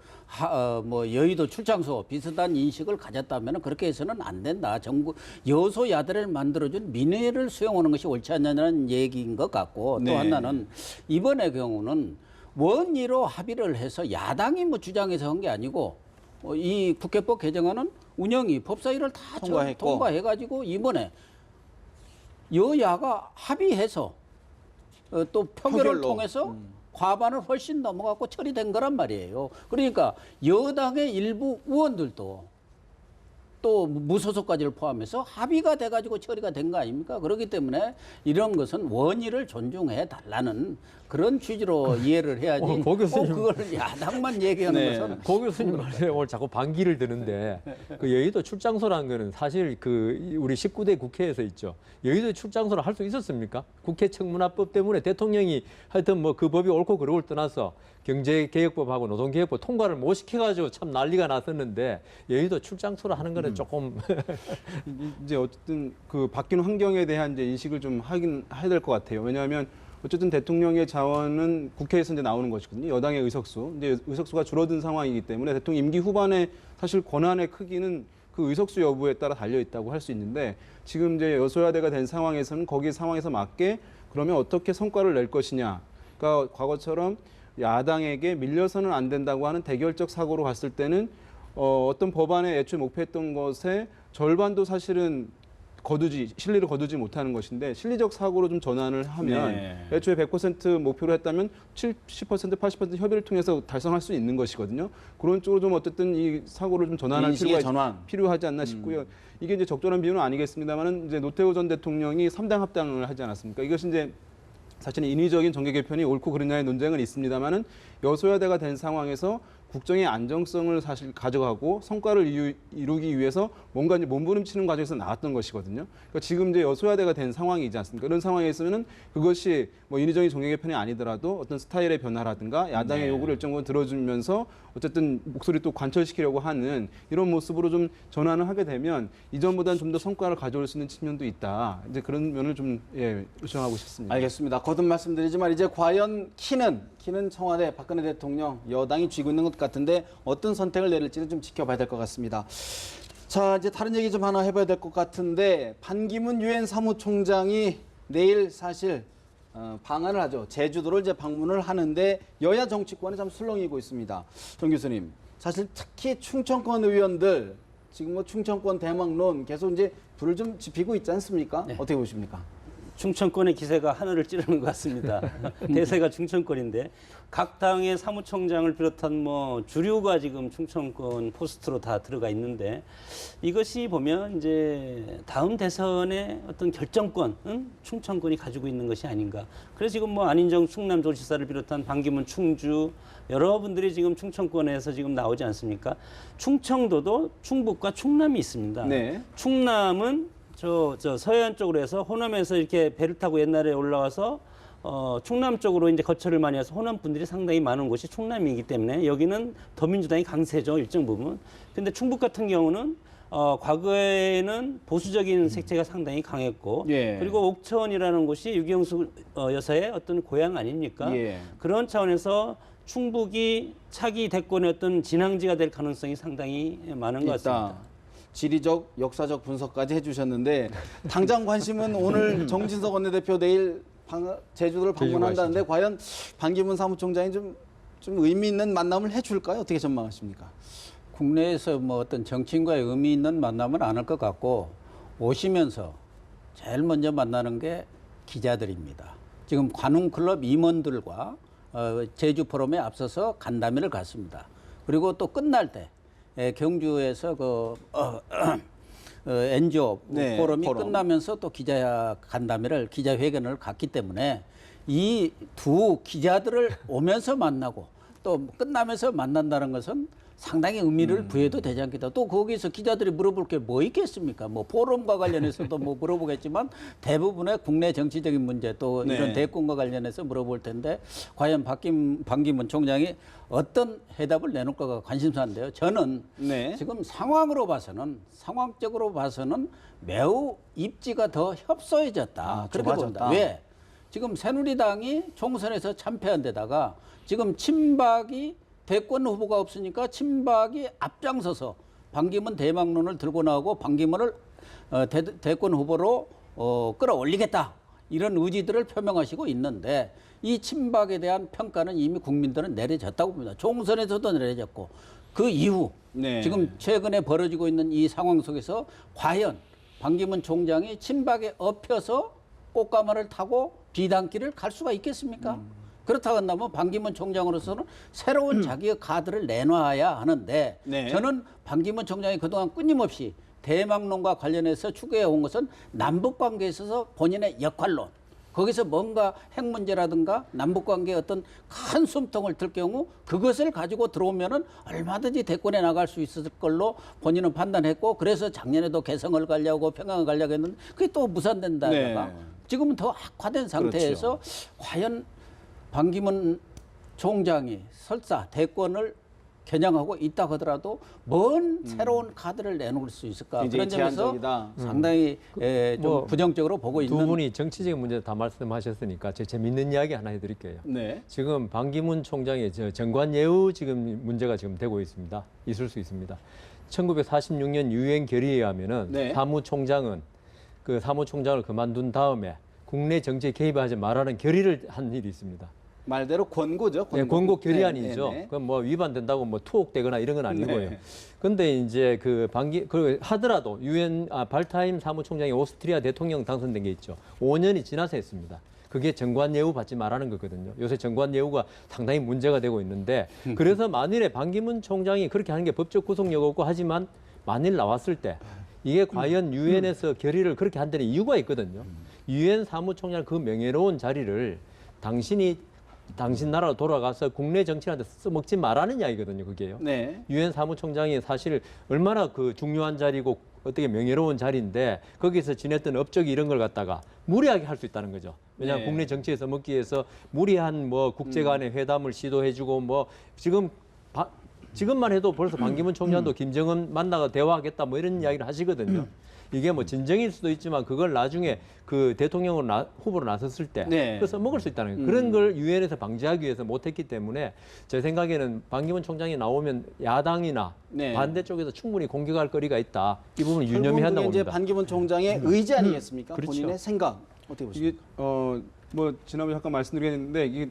여의도 출장소 비슷한 인식을 가졌다면 그렇게 해서는 안 된다. 정부 여소야대를 만들어준 민의를 수용하는 것이 옳지 않냐는 얘기인 것 같고 또 네. 하나는 이번의 경우는 원의로 합의를 해서 야당이 뭐 주장해서 한 게 아니고 이 국회법 개정안은 운영이 법사위를 다 통과했고. 통과해가지고 이번에 여야가 합의해서 또 표결을 표결로. 통해서 과반을 훨씬 넘어갔고 처리된 거란 말이에요. 그러니까 여당의 일부 의원들도 또 무소속까지를 포함해서 합의가 돼가지고 처리가 된 거 아닙니까? 그렇기 때문에 이런 것은 원의를 존중해 달라는 그런 취지로 이해를 해야지. 고 교수님. 그걸 야당만 얘기하는 네. 것은 고 교수님 말에 오늘 자꾸 반기를 드는데 그 여의도 출장소라는 거는 사실 그 우리 19대 국회에서 있죠. 여의도 출장소를 할 수 있었습니까? 국회 청문회법 때문에 대통령이 하여튼 뭐 그 법이 옳고 그르고를 떠나서 경제개혁법하고 노동개혁법 통과를 못 시켜가지고 참 난리가 났었는데 여의도 출장소를 하는 거는 조금 이제 어쨌든 그 바뀌는 환경에 대한 이제 인식을 좀 하긴 해야 될 것 같아요. 왜냐하면 어쨌든 대통령의 자원은 국회에서 이제 나오는 것이거든요. 여당의 의석수. 이제 의석수가 줄어든 상황이기 때문에 대통령 임기 후반에 사실 권한의 크기는 그 의석수 여부에 따라 달려 있다고 할 수 있는데 지금 이제 여소야대가 된 상황에서는 거기 상황에서 맞게 그러면 어떻게 성과를 낼 것이냐. 그러니까 과거처럼 야당에게 밀려서는 안 된다고 하는 대결적 사고로 갔을 때는 어떤 법안에 애초에 목표했던 것의 절반도 사실은 실리를 거두지 못하는 것인데 실리적 사고로 좀 전환을 하면 네. 애초에 100% 목표로 했다면 70%, 80% 협의를 통해서 달성할 수 있는 것이거든요. 그런 쪽으로 좀 어쨌든 이 사고를 좀 전환할 인식의 전환. 필요하지 않나 싶고요. 이게 이제 적절한 비유는 아니겠습니다만은 이제 노태우 전 대통령이 3당 합당을 하지 않았습니까? 이것이 이제 사실은 인위적인 정계 개편이 옳고 그르냐의 논쟁은 있습니다만은 여소야대가 된 상황에서 국정의 안정성을 사실 가져가고 성과를 이루기 위해서 뭔가 이제 몸부림치는 과정에서 나왔던 것이거든요. 그러니까 지금 이제 여소야대가 된 상황이지 않습니까? 이런 상황에 있으면은 그것이 뭐 인위적인 정계 개편이 아니더라도 어떤 스타일의 변화라든가 야당의 요구를 일정부분 들어주면서 어쨌든 목소리 또 관철시키려고 하는 이런 모습으로 좀 전환을 하게 되면 이전보다는 좀 더 성과를 가져올 수 있는 측면도 있다. 이제 그런 면을 좀 요청하고 싶습니다. 알겠습니다. 거듭 말씀드리지만 이제 과연 키는 청와대 박근혜 대통령 여당이 쥐고 있는 것 같은데 어떤 선택을 내릴지는 좀 지켜봐야 될 것 같습니다. 자, 이제 다른 얘기 좀 하나 해봐야 될 것 같은데 반기문 유엔 사무총장이 내일 사실 방한을 하죠. 제주도를 이제 방문을 하는데 여야 정치권이 참 술렁이고 있습니다. 정 교수님, 사실 특히 충청권 의원들 지금 뭐 충청권 대망론 계속 이제 불을 좀 지피고 있지 않습니까? 네. 어떻게 보십니까? 충청권의 기세가 하늘을 찌르는 것 같습니다. 대세가 충청권인데 각 당의 사무총장을 비롯한 뭐 주류가 지금 충청권 포스트로 다 들어가 있는데 이것이 보면 이제 다음 대선의 어떤 결정권은 충청권이 가지고 있는 것이 아닌가. 그래서 지금 뭐 안인정 충남도지사를 비롯한 반기문 충주 여러분들이 지금 충청권에서 지금 나오지 않습니까? 충청도도 충북과 충남이 있습니다. 네. 충남은 저 서해안 쪽으로 해서 호남에서 이렇게 배를 타고 옛날에 올라와서 충남 쪽으로 이제 거처를 많이 해서 호남 분들이 상당히 많은 곳이 충남이기 때문에 여기는 더민주당이 강세죠, 일정 부분. 근데 충북 같은 경우는 과거에는 보수적인 색채가 상당히 강했고 예. 그리고 옥천이라는 곳이 유경수 여사의 어떤 고향 아닙니까? 예. 그런 차원에서 충북이 차기 대권의 어떤 진앙지가 될 가능성이 상당히 많은 것 같습니다. 지리적, 역사적 분석까지 해주셨는데 당장 관심은 오늘 정진석 원내대표 내일 제주도를 방문한다는데 과연 반기문 사무총장이 좀 의미 있는 만남을 해줄까요? 어떻게 전망하십니까? 국내에서 뭐 어떤 정치인과의 의미 있는 만남은 안 할 것 같고 오시면서 제일 먼저 만나는 게 기자들입니다. 지금 관훈클럽 임원들과 제주 포럼에 앞서서 간담회를 갔습니다. 그리고 또 끝날 때 경주에서 NGO 네, 포럼이 포럼. 끝나면서 또 기자회견을 갔기 때문에 이 두 기자들을 오면서 만나고 또 끝나면서 만난다는 것은 상당히 의미를 부여도 되지 않겠다. 또 거기서 기자들이 물어볼 게 뭐 있겠습니까? 뭐 포럼과 관련해서도 뭐 물어보겠지만 대부분의 국내 정치적인 문제 또 네. 이런 대권과 관련해서 물어볼 텐데 과연 반기문 총장이 어떤 해답을 내놓을까가 관심사인데요. 저는 네. 지금 상황적으로 봐서는 매우 입지가 더 협소해졌다. 그렇게 좁아졌다. 봅니다. 왜? 지금 새누리당이 총선에서 참패한 데다가 지금 친박이 대권 후보가 없으니까 친박이 앞장서서 반기문 대망론을 들고 나오고 반기문을 대권 후보로 끌어올리겠다. 이런 의지들을 표명하시고 있는데 이 친박에 대한 평가는 이미 국민들은 내려졌다고 봅니다. 총선에서도 내려졌고 그 이후 네. 지금 최근에 벌어지고 있는 이 상황 속에서 과연 반기문 총장이 친박에 엎혀서 꽃가마를 타고 비단길을 갈 수가 있겠습니까? 그렇다고 한다면 반기문 총장으로서는 새로운 자기의 카드를 내놔야 하는데 네. 저는 반기문 총장이 그동안 끊임없이 대망론과 관련해서 추구해 온 것은 남북관계에 있어서 본인의 역할론 거기서 뭔가 핵 문제라든가 남북관계의 어떤 큰 숨통을 들 경우 그것을 가지고 들어오면은 얼마든지 대권에 나갈 수 있을 걸로 본인은 판단했고 그래서 작년에도 개성을 가려고 평양을 가려고 했는데 그게 또 무산된다다가 네. 지금은 더 악화된 상태에서 과연 반기문 총장이 설사 대권을 겨냥하고 있다 하더라도 뭔 새로운 카드를 내놓을 수 있을까? 굉장히 그런 점에서 제한적이다. 상당히 좀 뭐 부정적으로 보고 두 있는 분이 정치적인 문제 다 말씀하셨으니까 제가 재밌는 이야기 하나 해드릴게요. 네. 지금 반기문 총장의 정관 예우 지금 문제가 지금 되고 있습니다. 있을 수 있습니다. 1946년 유엔 결의에 의하면은 네. 사무총장은 그 사무총장을 그만둔 다음에 국내 정치에 개입하지 말라는 결의를 한 일이 있습니다. 말대로 권고죠. 네, 권고 결의안이죠. 네, 네. 그건 뭐 위반된다고 뭐 투옥되거나 이런 건 아니고요. 네. 근데 이제 그 하더라도 발타임 사무총장이 오스트리아 대통령 당선된 게 있죠. 5년이 지나서 했습니다. 그게 정관 예우 받지 말라는 거거든요. 요새 정관 예우가 상당히 문제가 되고 있는데 그래서 만일에 반기문 총장이 그렇게 하는 게 법적 구속력 없고 하지만 만일 나왔을 때 이게 과연 유엔에서 결의를 그렇게 한다는 이유가 있거든요. 유엔 사무총장 그 명예로운 자리를 당신 나라로 돌아가서 국내 정치인한테 써먹지 말라는 이야기거든요. 그게요. 네. 유엔 사무총장이 사실 얼마나 그 중요한 자리고 어떻게 명예로운 자리인데 거기서 지냈던 업적이 이런 걸 갖다가 무리하게 할 수 있다는 거죠. 왜냐하면 네. 국내 정치에 써먹기 위해서 무리한 뭐 국제 간의 회담을 시도해주고 뭐 지금만 해도 벌써 반기문 총장도 김정은 만나가 대화하겠다 뭐 이런 이야기를 하시거든요. 이게 뭐 진정일 수도 있지만 그걸 나중에 그 대통령으로 후보로 나섰을 때 네. 그래서 먹을 수 있다는 거예요. 그런 걸 유엔에서 방지하기 위해서 못했기 때문에 제 생각에는 반기문 총장이 나오면 야당이나 네. 반대쪽에서 충분히 공격할 거리가 있다. 이 부분을 결국은 유념해야 그게 한다고 이제 봅니다. 반기문 총장의 의지 아니겠습니까? 그렇죠. 본인의 생각 어떻게 보십니까? 이게 뭐 지난번에 잠깐 말씀드렸는데 이게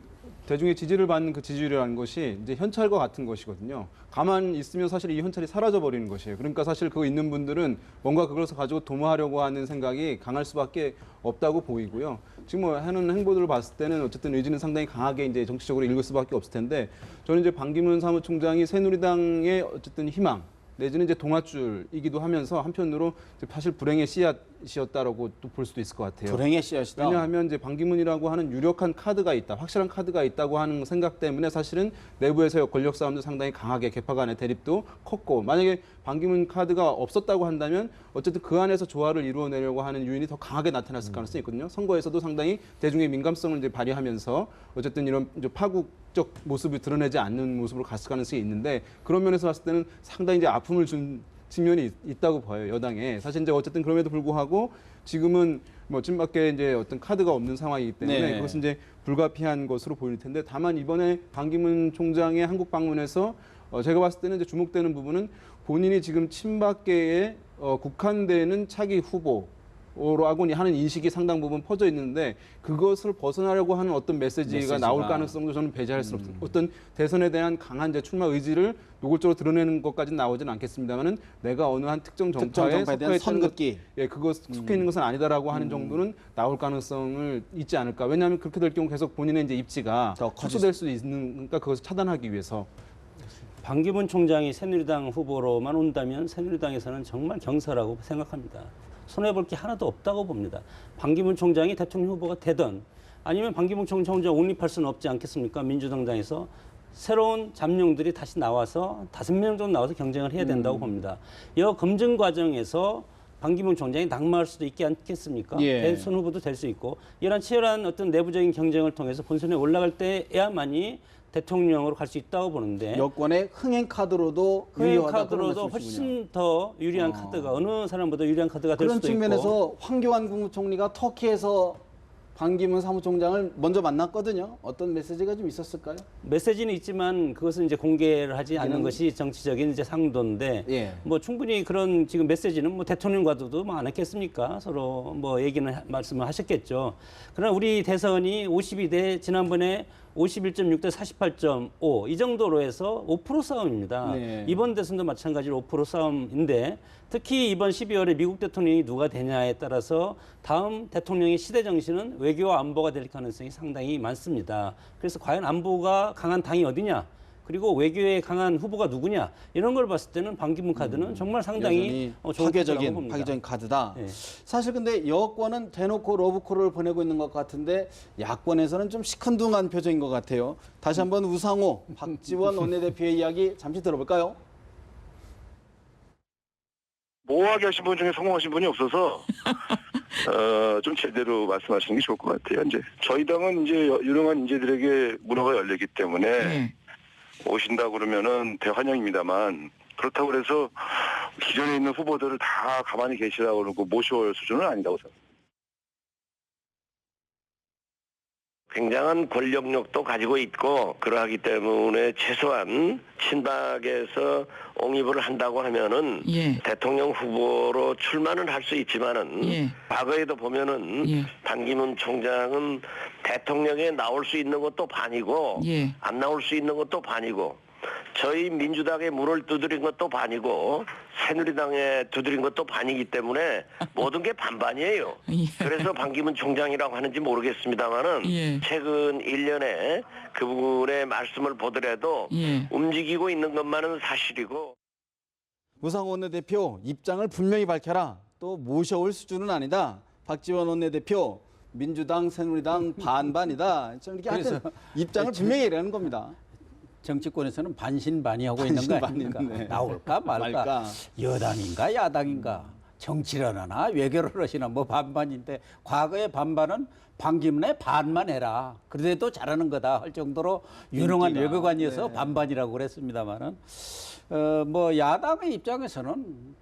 대중의 지지를 받는 그 지지율이라는 것이 이제 현찰과 같은 것이거든요. 가만 있으면 사실 이 현찰이 사라져 버리는 것이에요. 그러니까 사실 그거 있는 분들은 뭔가 그것을 가지고 도모하려고 하는 생각이 강할 수밖에 없다고 보이고요. 지금 뭐 하는 행보들을 봤을 때는 어쨌든 의지는 상당히 강하게 이제 정치적으로 읽을 수밖에 없을 텐데 저는 이제 반기문 사무총장이 새누리당의 어쨌든 희망 내지는 이제 동아줄이기도 하면서 한편으로 사실 불행의 씨앗이었다라고 또 볼 수도 있을 것 같아요. 불행의 씨앗이다. 왜냐하면 이제 반기문이라고 하는 유력한 카드가 있다, 확실한 카드가 있다고 하는 생각 때문에 사실은 내부에서 권력 싸움도 상당히 강하게 개파 간의 대립도 컸고 만약에 반기문 카드가 없었다고 한다면 어쨌든 그 안에서 조화를 이루어내려고 하는 요인이 더 강하게 나타났을 가능성이 있거든요. 선거에서도 상당히 대중의 민감성을 이제 발휘하면서 어쨌든 이런 이제 파국적 모습을 드러내지 않는 모습으로 갔을 가능성이 있는데 그런 면에서 봤을 때는 상당히 이제 아픔을 준 측면이 있다고 봐요, 여당에. 사실 이제 어쨌든 그럼에도 불구하고 지금은 뭐 찐밖에 이제 어떤 카드가 없는 상황이기 때문에 네. 그것은 이제 불가피한 것으로 보일 텐데 다만 이번에 반기문 총장의 한국 방문에서 제가 봤을 때는 이제 주목되는 부분은 본인이 지금 친박계에 국한되는 차기 후보라고 하는 인식이 상당 부분 퍼져 있는데 그것을 벗어나려고 하는 어떤 메시지가 나올 가능성도 저는 배제할 수 없습니다. 어떤 대선에 대한 강한 출마 의지를 노골적으로 드러내는 것까지는 나오지는 않겠습니다만은 내가 어느 한 특정 정파에 대한 선긋기. 그거 속해 있는 것은 아니다라고 하는 정도는 나올 가능성을 있지 않을까. 왜냐하면 그렇게 될 경우 계속 본인의 이제 입지가 더 커질 축소될 수 있으니까 그것을 차단하기 위해서. 반기문 총장이 새누리당 후보로만 온다면 새누리당에서는 정말 경사라고 생각합니다. 손해볼 게 하나도 없다고 봅니다. 반기문 총장이 대통령 후보가 되든 아니면 반기문 총장 혼자 옹립할 수는 없지 않겠습니까? 민주당에서 새로운 잠룡들이 다시 나와서 5명 정도 나와서 경쟁을 해야 된다고 봅니다. 이 검증 과정에서 반기문 총장이 낙마할 수도 있지 않겠습니까? 예. 대선 후보도 될 수 있고 이런 치열한 어떤 내부적인 경쟁을 통해서 본선에 올라갈 때야만이 대통령으로 갈 수 있다고 보는데 여권의 흥행 카드로도 흥행 유효하다 그런 카드로도 말씀이시군요. 훨씬 더 유리한 카드가 어느 사람보다 유리한 카드가 될 그런 수도 있고 측면에서 황교안 국무총리가 터키에서 반기문 사무총장을 먼저 만났거든요. 어떤 메시지가 좀 있었을까요? 메시지는 있지만 그것은 이제 공개를 하지 않는 것이 정치적인 이제 상도인데 예. 뭐 충분히 그런 지금 메시지는 뭐 대통령과도 뭐 안 했겠습니까? 서로 뭐 얘기는 말씀을 하셨겠죠. 그러나 우리 대선이 52대 지난번에 51.6대 48.5 이 정도로 해서 5% 싸움입니다. 네. 이번 대선도 마찬가지로 5% 싸움인데 특히 이번 12월에 미국 대통령이 누가 되냐에 따라서 다음 대통령의 시대 정신은 외교와 안보가 될 가능성이 상당히 많습니다. 그래서 과연 안보가 강한 당이 어디냐? 그리고 외교에 강한 후보가 누구냐? 이런 걸 봤을 때는 반기문 카드는 정말 상당히 좋은 카드라고 봅니다. 파괴적인 카드다. 네. 사실 근데 여권은 대놓고 러브콜을 보내고 있는 것 같은데 야권에서는 좀 시큰둥한 표정인 것 같아요. 다시 한번 우상호, 박지원 원내대표의 이야기 잠시 들어볼까요? 모호하게 하신 분 중에 성공하신 분이 없어서 좀 제대로 말씀하시는 게 좋을 것 같아요. 이제 저희 당은 이제 유능한 인재들에게 문화가 열리기 때문에 오신다 그러면은 대환영입니다만 그렇다고 그래서 기존에 있는 후보들을 다 가만히 계시라고 그러고 모셔올 수준은 아니라고 생각합니다. 굉장한 권력력도 가지고 있고 그러하기 때문에 최소한 친박에서 옹입을 한다고 하면은 예. 대통령 후보로 출마는 할 수 있지만은 예. 과거에도 보면은 예. 반기문 총장은 대통령에 나올 수 있는 것도 반이고 예. 안 나올 수 있는 것도 반이고 저희 민주당에 문을 두드린 것도 반이고 새누리당에 두드린 것도 반이기 때문에 모든 게 반반이에요. 예. 그래서 반기문 총장이라고 하는지 모르겠습니다만은 예. 최근 1년에 그분의 말씀을 보더라도 예. 움직이고 있는 것만은 사실이고 우상호 원내대표 입장을 분명히 밝혀라. 또 모셔올 수준은 아니다. 박지원 원내대표 민주당, 새누리당 반반이다. 좀 이렇게 하여튼 입장을 분명히 얘기하는 겁니다. 정치권에서는 반신반의하고 있는 거 아닙니까? 반신반의네. 나올까 말까. 여당인가 야당인가. 정치를 하나 외교를 하시나 뭐 반반인데 과거의 반반은 반기문의 반만 해라. 그래도 잘하는 거다 할 정도로 유능한 인기가. 외교관이어서 네. 반반이라고 그랬습니다만은 뭐 야당의 입장에서는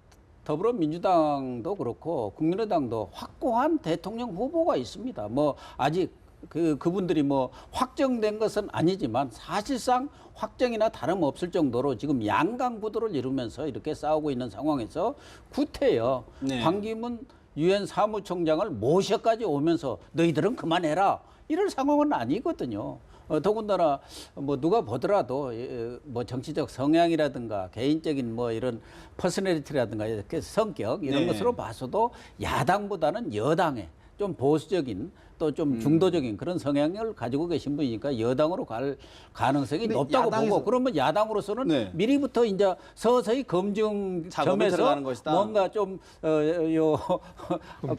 더불어민주당도 그렇고 국민의당도 확고한 대통령 후보가 있습니다. 뭐 아직 그분들이 뭐 확정된 것은 아니지만 사실상 확정이나 다름없을 정도로 지금 양강구도를 이루면서 이렇게 싸우고 있는 상황에서 구태여 네. 반기문 유엔 사무총장을 모셔까지 오면서 너희들은 그만해라 이럴 상황은 아니거든요. 더군다나 뭐 누가 보더라도 뭐 정치적 성향이라든가 개인적인 뭐 이런 퍼스널리티라든가 이렇게 성격 이런 네. 것으로 봐서도 야당보다는 여당에 좀 보수적인 또 좀 중도적인 그런 성향을 가지고 계신 분이니까 여당으로 갈 가능성이 근데 높다고 야당에서- 보고 그러면 야당으로서는 네. 미리부터 이제 서서히 검증 작업에 점에서 들어가는 것이다. 뭔가 좀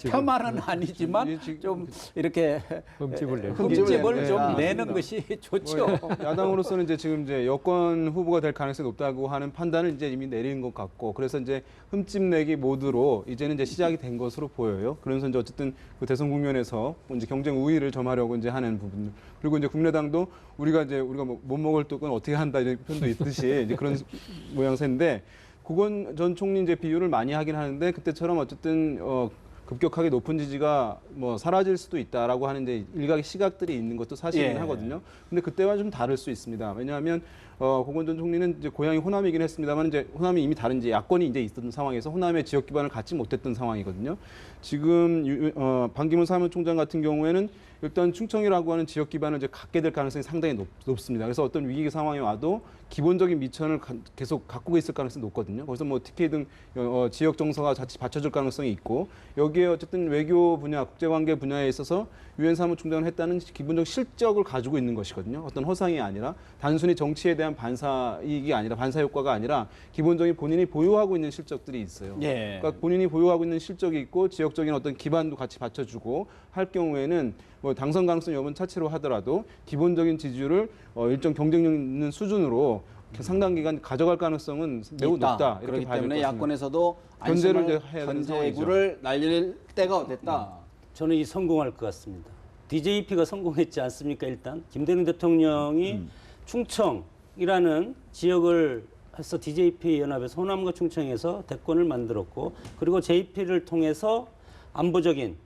폄하는 아니지만 좀 이렇게 흠집을 내는 흠집을 내는 좀 거다. 내는 것이 좋죠. 야당으로서는 이제 지금 이제 여권 후보가 될 가능성이 높다고 하는 판단을 이제 이미 내린 것 같고 그래서 이제 흠집 내기 모드로 이제는 이제 시작이 된 것으로 보여요. 그러면서 이제 어쨌든 그 대선 국면에서 이제 경쟁 우위를 점하려고 이제 하는 부분 그리고 이제 국민의당도 우리가 뭐 못 먹을 떡은 어떻게 한다 이런 표현도 있듯이 이제 그런 모양새인데 그건 전 총리 이제 비유를 많이 하긴 하는데 그때처럼 어쨌든 급격하게 높은 지지가 뭐 사라질 수도 있다라고 하는 이제 일각의 시각들이 있는 것도 사실이긴 예. 하거든요. 근데 그때와 좀 다를 수 있습니다. 왜냐하면 고건 전 총리는 이제 고향이 호남이긴 했습니다만 이제 호남이 이미 다른 이제 야권이 이제 있었던 상황에서 호남의 지역 기반을 갖지 못했던 상황이거든요. 지금 반기문 사무총장 같은 경우에는 일단 충청이라고 하는 지역 기반을 이제 갖게 될 가능성이 상당히 높습니다. 그래서 어떤 위기 상황이 와도 기본적인 미천을 계속 갖고 있을 가능성이 높거든요. 거기서 뭐 TK 등 지역 정서가 자칫 받쳐줄 가능성이 있고 여기에 어쨌든 외교 분야, 국제관계 분야에 있어서 유엔 사무총장을 했다는 기본적 실적을 가지고 있는 것이거든요. 어떤 허상이 아니라 단순히 정치에 대한 반사이익이 아니라 반사 효과가 아니라 기본적인 본인이 보유하고 있는 실적들이 있어요. 예. 그러니까 본인이 보유하고 있는 실적이 있고 지역적인 어떤 기반도 같이 받쳐주고 할 경우에는 뭐 당선 가능성 여부는 차치로 하더라도 기본적인 지지율을 일정 경쟁력 있는 수준으로 상당 기간 가져갈 가능성은 매우 있다. 높다. 이렇게 그렇기 봐야 될 때문에 것 같습니다. 야권에서도 견제를 안심할 이제 해야 되는 견제구를 날릴 때가 됐다. 저는 이 성공할 것 같습니다. DJP가 성공했지 않습니까? 일단 김대중 대통령이 충청이라는 지역을 해서 DJP 연합에서 호남과 충청에서 대권을 만들었고 그리고 JP를 통해서 안보적인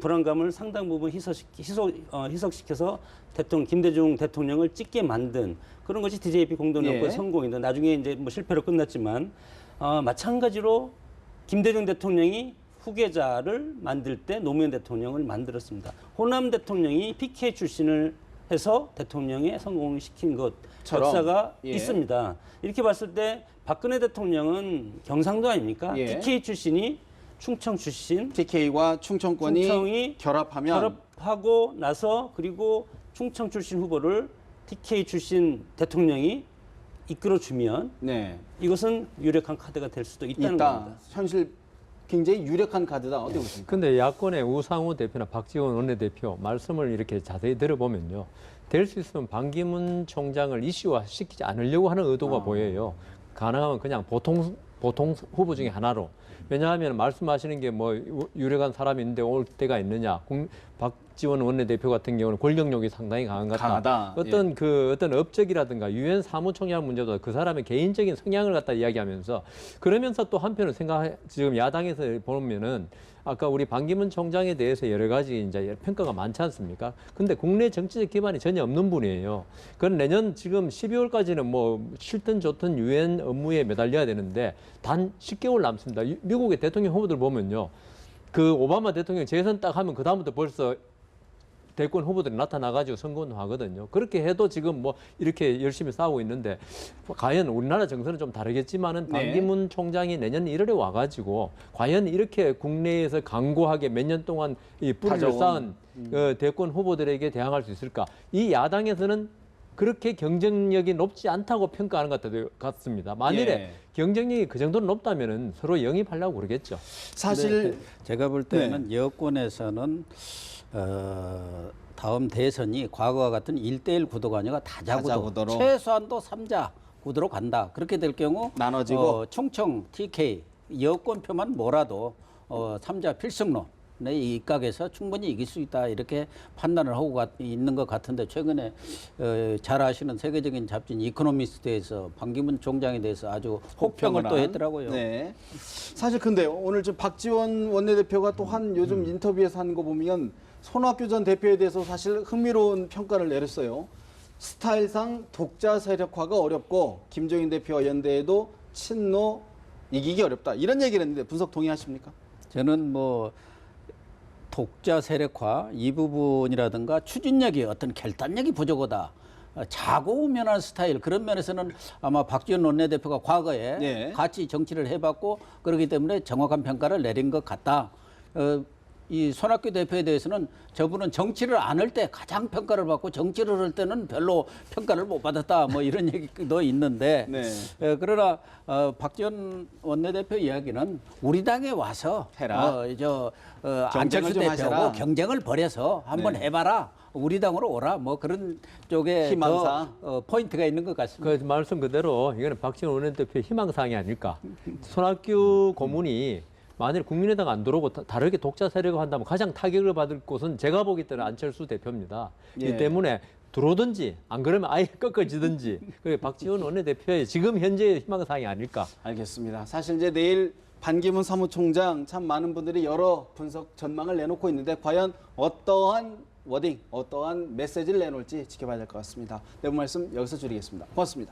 불안감을 상당 부분 희석시켜서 김대중 대통령을 찍게 만든 그런 것이 DJP 공동연구의 예. 성공인데 나중에 이제 뭐 실패로 끝났지만 마찬가지로 김대중 대통령이 후계자를 만들 때 노무현 대통령을 만들었습니다. 호남 대통령이 PK 출신을 해서 대통령에 성공을 시킨 처럼. 역사가 예. 있습니다. 이렇게 봤을 때 박근혜 대통령은 경상도 아닙니까? 예. PK 출신이 충청 출신, TK와 충청권이 충청이 결합하면 결합하고 나서 그리고 충청 출신 후보를 TK 출신 대통령이 이끌어주면 네. 이것은 유력한 카드가 될 수도 있다는 있다. 겁니다. 현실 굉장히 유력한 카드다. 어떻게 보십니까? 근데 야권의 우상호 대표나 박지원 원내대표 말씀을 이렇게 자세히 들어보면요. 될 수 있으면 반기문 총장을 이슈화 시키지 않으려고 하는 의도가 보여요. 가능하면 그냥 보통 후보 중에 하나로. 왜냐하면 말씀하시는 게 뭐 유력한 사람이 있는데 올 때가 있느냐. 박지원 원내대표 같은 경우는 권력욕이 상당히 강한 것 같다. 강하다. 어떤 업적이라든가 유엔 사무총장 문제도 그 사람의 개인적인 성향을 갖다 이야기하면서 그러면서 또 한편으로 지금 야당에서 보면은 아까 우리 반기문 총장에 대해서 여러 가지 이제 평가가 많지 않습니까? 근데 국내 정치적 기반이 전혀 없는 분이에요. 그건 내년 지금 12월까지는 뭐 싫든 좋든 유엔 업무에 매달려야 되는데 단 10개월 남습니다. 미국의 대통령 후보들 보면요. 그 오바마 대통령 재선 딱 하면 그다음부터 벌써 대권 후보들이 나타나가지고 선거운동 하거든요. 그렇게 해도 지금 뭐 이렇게 열심히 싸우고 있는데 과연 우리나라 정서는 좀 다르겠지만은 반기문 총장이 내년 1월에 와가지고 과연 이렇게 국내에서 강고하게 몇 년 동안 이 뿌리를 쌓은 대권 후보들에게 대항할 수 있을까? 이 야당에서는 그렇게 경쟁력이 높지 않다고 평가하는 것 같습니다. 만일에 경쟁력이 그 정도로 높다면은 서로 영입하려고 그러겠죠. 사실 제가 볼 때는 여권에서는 다음 대선이 과거와 같은 1대1 구도가 아니라 다자구도, 최소한도 3자 구도로 간다. 그렇게 될 경우 나눠지고 충청, TK, 여권표만 몰아도 3자 필승론 이 입각에서 충분히 이길 수 있다 이렇게 판단을 하고 있는 것 같은데 최근에 잘 아시는 세계적인 잡지인 이코노미스트에서 반기문 총장에 대해서 아주 혹평을 또 했더라고요. 네. 사실 근데 오늘 좀 박지원 원내대표가 또 한 요즘 인터뷰에서 한 거 보면 손학규 전 대표에 대해서 사실 흥미로운 평가를 내렸어요. 스타일상 독자 세력화가 어렵고 김종인 대표와 연대해도 친노 이기기 어렵다. 이런 얘기를 했는데 분석 동의하십니까? 저는 뭐 독자 세력화 이 부분이라든가 추진력이 어떤 결단력이 부족하다. 자고우면한 스타일 그런 면에서는 아마 박지원 원내대표가 과거에 같이 정치를 해봤고 그렇기 때문에 정확한 평가를 내린 것 같다. 이 손학규 대표에 대해서는 저분은 정치를 안 할 때 가장 평가를 받고 정치를 할 때는 별로 평가를 못 받았다. 뭐 이런 얘기도 있는데 그러나 박지원 원내대표 이야기는 우리 당에 와서 안철수 대표하고 경쟁을 벌여서 한번 해봐라. 우리 당으로 오라. 뭐 그런 쪽에 희망사. 더 포인트가 있는 것 같습니다. 그 말씀 그대로 이거는 박지원 원내대표의 희망사항이 아닐까. 손학규 고문이 만일 국민의당 안 들어오고 다르게 독자 세력을 한다면 가장 타격을 받을 곳은 제가 보기 때는 안철수 대표입니다. 이 때문에 들어오든지 안 그러면 아예 꺾어지든지 그게 박지원 원내대표의 지금 현재의 희망사항이 아닐까. 알겠습니다. 사실 이제 내일 반기문 사무총장 참 많은 분들이 여러 분석 전망을 내놓고 있는데 과연 어떠한 워딩, 어떠한 메시지를 내놓을지 지켜봐야 될 것 같습니다. 내부 말씀 여기서 줄이겠습니다. 고맙습니다.